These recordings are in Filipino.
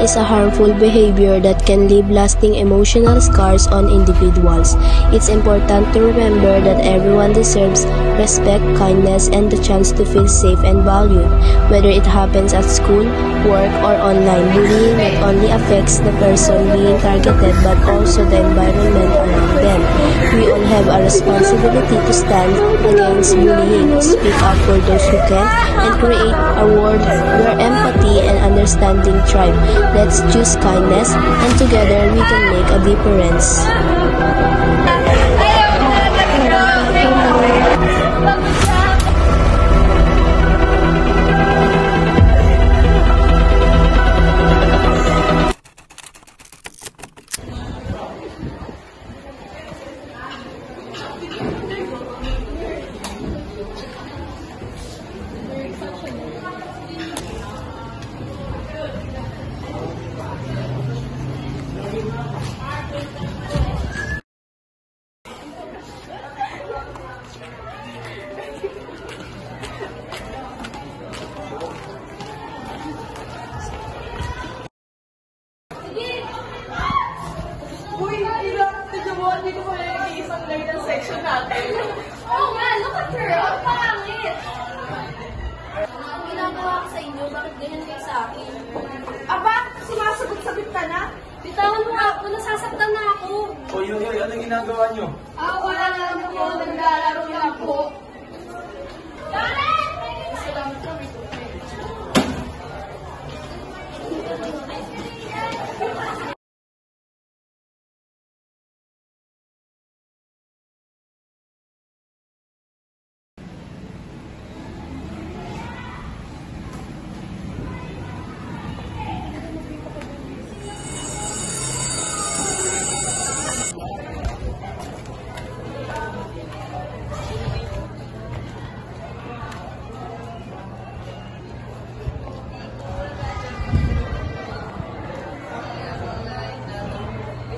is a harmful behavior that can leave lasting emotional scars on individuals. It's important to remember that everyone deserves respect, kindness, and the chance to feel safe and valued. Whether it happens at school, work, or online, bullying not only affects the person being targeted but also the environment around them. We all have a responsibility to stand against bullying, speak up for those who can, and create a world where empathy and understanding thrive. Let's choose kindness, and together we can make a difference. Hindi ko pala nag-iisang light ng section natin. Oo nga, look at her. Ang pangit. Ang ginagawa ko sa inyo, bakit ganyan kayo sa akin? Aba, sumasagot-sagot ka na? Bitawan mo ako, nasasaktan na ako. Oy, anong ginagawa nyo? Wala na lang po, naglalaro lang po. Janet!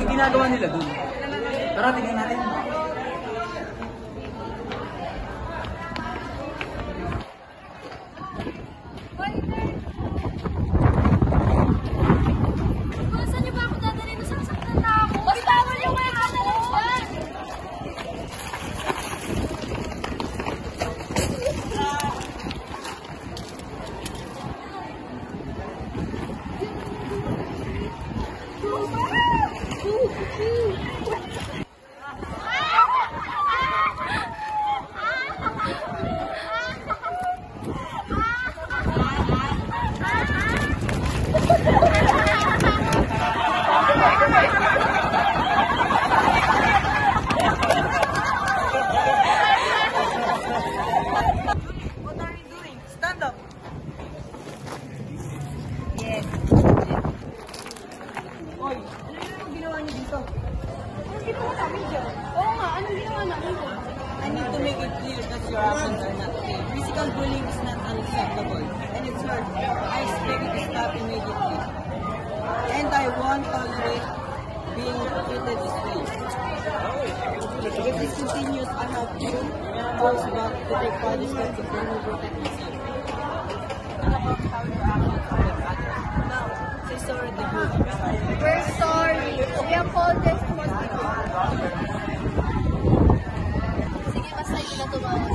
Ang ginagawa nila dun? Tara, tingnan natin. Saan niyo ba ako dadalhin? Nasasaktan na ako. Bitawan niyo kayo ka na lang dyan. I need to make it clear that your actions are not okay. Physical bullying is not unacceptable, and it's hurt. I expect it to stop immediately. And I won't tolerate being treated this way. If this continues, I have to force back to take further steps to protect myself. What about how your actions affect others? Now, say sorry to you. We're sorry. We apologize to what we did. Sige, basta hindi na tumawa.